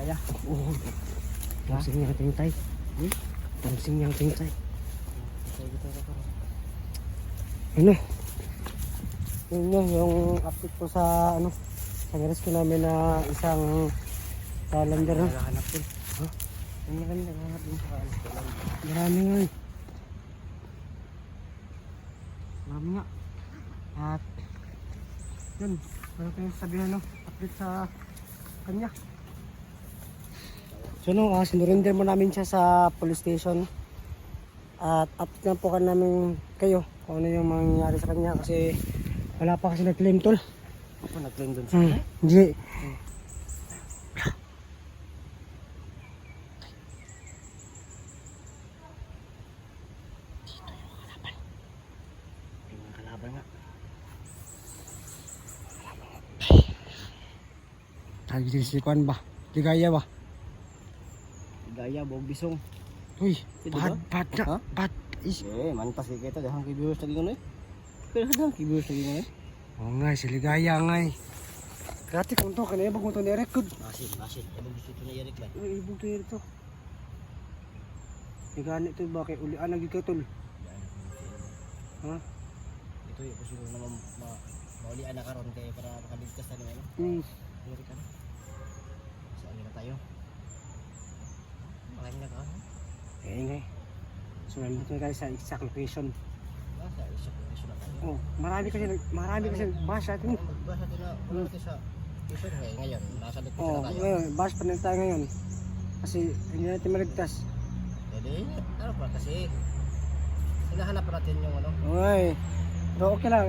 Kaya? Oo. Tansing niyang tingtay. Tansing niyang tingtay. Ano? Yun yung update ko sa ano. Sa rescue namin na isang salander. Naghahanap din. Ha? Ang maganda naghahanap din sa salander. Marami nga eh. Marami nga. At yun. Ano kayo sabihin no? Update sa kanya. So no, sinurinder mo namin siya sa police station. At update na po ka namin kayo kung ano yung mangyayari sa kanya kasi wala pa kasi nag-claim tol. Ako nag-claim dun sa Hindi. yung kalaban nga. Sabi din si Kwan ba? Ligaya ba? Gaya, buong bisong. Uy, Pwede bad, ba? bad na, Ha? bad. Is. Mantas kay kita. Dahang kay viewers lagi nga Pero dahang kay viewers lagi nga Oo nga, si Ligaya nga eh. Kati kung to, kanina ba kung to ni-record? Asin. Ano gusto ito na Eric ba? Uy, ibog to to. Ligani to ba kay ulian lagi ka tol? Ha? Ito yung siguro naman maulian na karon kay para makaligtas na naman. Eric ano? Saan na tayo? Marami na ka ano? Eh nga eh. So nandito na tayo sa exact location. Nasa isa na tayo. Oh, marami kasi bash natin. Magbasa din na wala natin sa station ngayon. Nasa likod Oh, na tayo. ngayon, bash pa na tayo ngayon. Kasi hindi natin maligtas. Pwede, ano pa kasi hinahanap pa natin yung ano. Okay. Pero okay lang,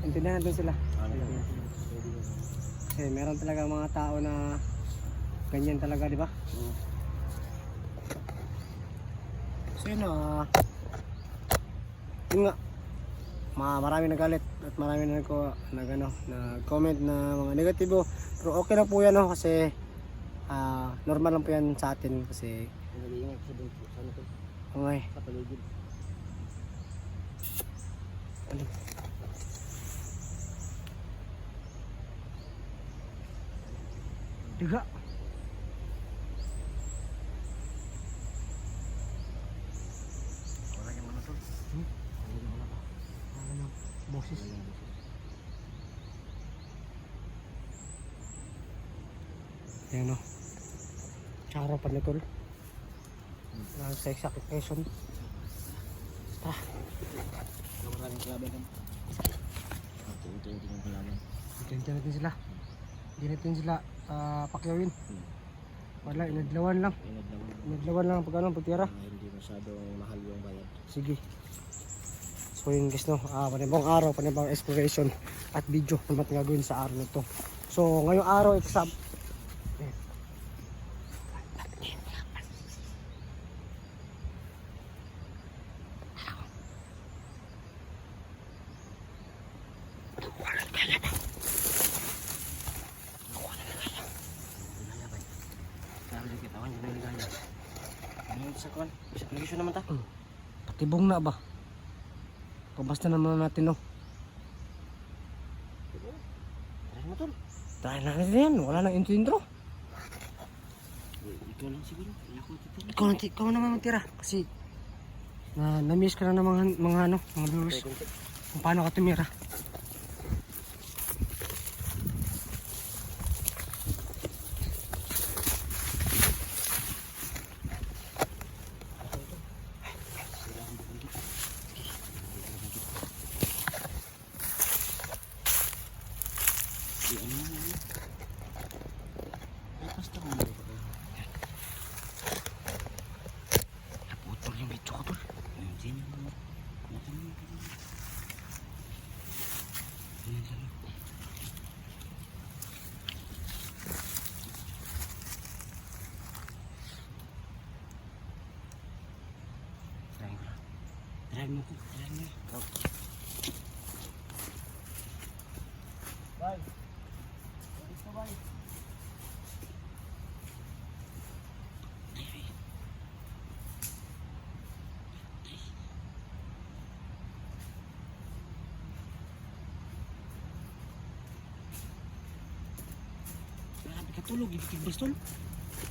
intindihan natin sila. Kasi meron talaga mga tao na ganyan talaga, di ba? So yun, yun nga, marami nagalit at marami na nag-comment na mga negatibo. Pero okay lang po yan, no? Kasi normal lang po yan sa atin kasi Nag-iingat sa doon sa ano to, okay. sa paligid. Ano? Tiga. Wala yung ano to. Ano boses? Ayan no. Tsara pa na tol. Sa exact location. Maraming kalaban kan. Ito yung kalaban. Hintay natin sila. Hindi natin sila pakyawin. Wala, inadlawan lang. Inadlawan lang pag ano, pagtira. Hindi masyadong mahal yung bayad. Sige. So yun guys no, panibang araw, panibang exploration at video naman gagawin sa araw na to. So ngayong araw, Sa kuan, sa location naman ta. patibong na ba? Pabasta naman natin no. Tara mo tol. Dahil na natin yan, wala nang intro. Ikaw lang siguro. Ikaw naman magtira kasi na-miss ka na ng mga viewers kung paano ka tumira. Naputol yung video ko tol. Tirahin mo ko. Bye. Bye. Grabe ka tulog, ibig bastol.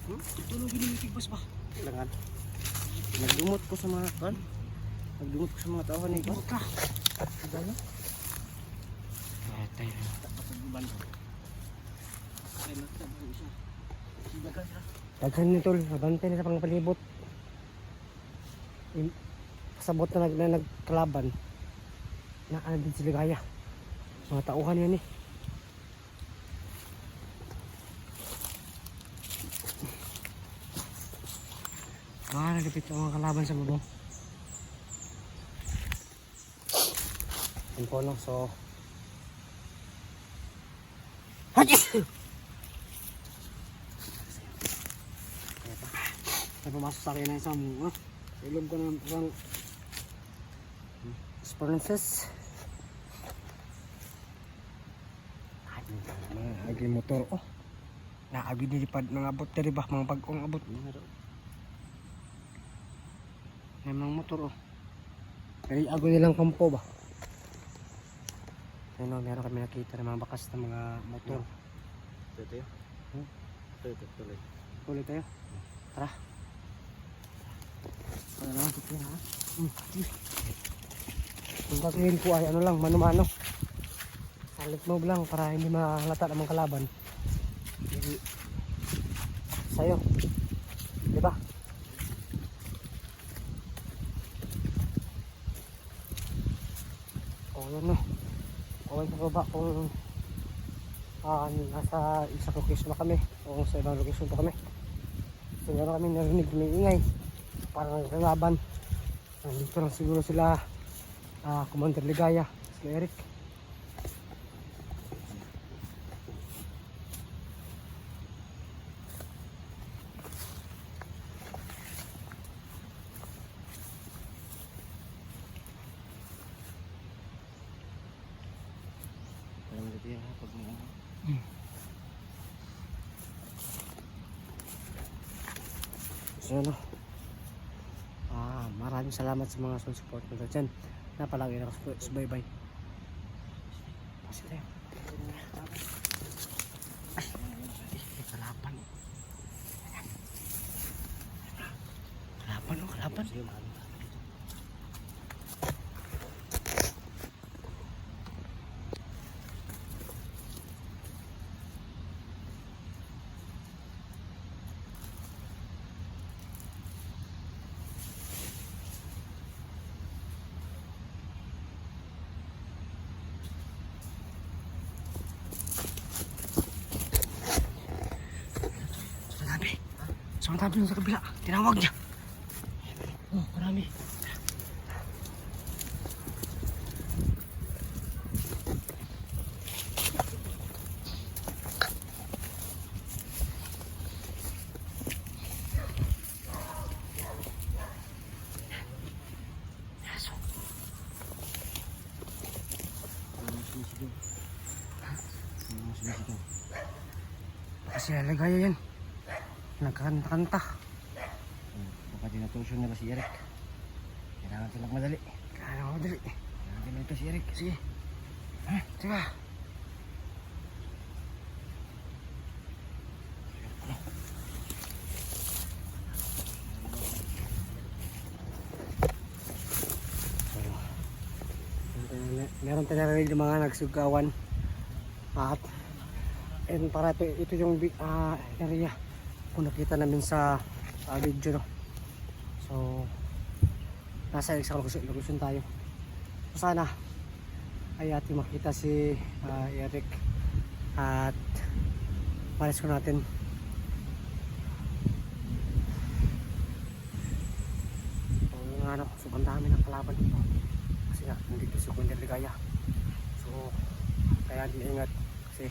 Tulog yun yung tigbas ba? Kailangan. Nagdumot ko sa mga kan. Nagdumot ko sa mga tao ni ko. ka. Gano? Ay, tayo. Tapos buban ko. Ay, magtabaho siya. Sibagan siya. Daghan ni tol, nabantay na sa pangpalibot. Pasabot na nagkalaban. Naan din sila gaya. Mga tauhan yan eh. Nagipit ang mga kalaban sa bubong. Ang pono, so... May pumasok sa akin na isang ilog ko ng isang Esperances. Agi motor oh. Naagi nilipad mga abot dari ba mga bagong abot. May mga motor oh. Kaya ago nilang kampo ba. Ano, meron kami nakita ng mga bakas ng mga motor. Ito yun. Ito tuloy. Tuloy tayo. Tara. Ano lang, ito ha. Kung gagawin ko ay ano lang, mano-mano. Salit move lang para hindi mahalata ng mga kalaban. Hindi. Sa'yo. Diba? O yan no. O sa baba kung nasa isang location na kami o sa ibang location pa kami. So meron kami narinig may ingay. Parang nagkalaban. Nandito lang siguro sila Commander Ligaya, si Eric. Parang dito yan pag mga... So ano, maraming salamat sa mga support nyo dyan. Napalagi na subaybay. Kasi tayo. Ay, kalaban. Kalaban o, kalaban. Sobrang tabi yung sa kabila. Tinawag niya. Oh, marami. Kasi alagaya yan. Nagkakanta-kanta. Baka dinatusyon nila si Eric. Kailangan silang madali. Kailangan madali. Kailangan nila ito si Eric. Sige. Ha? Sige. Meron tayo narinig ng mga nagsugawan. At para ito yung area kung nakita namin sa video no. So nasa isang location tayo. So, sana ay ating makita si Eric at malis ko natin. So yung ano, sobrang dami ng kalaban dito kasi nga nandito si Commander Ligaya. So kaya din ingat kasi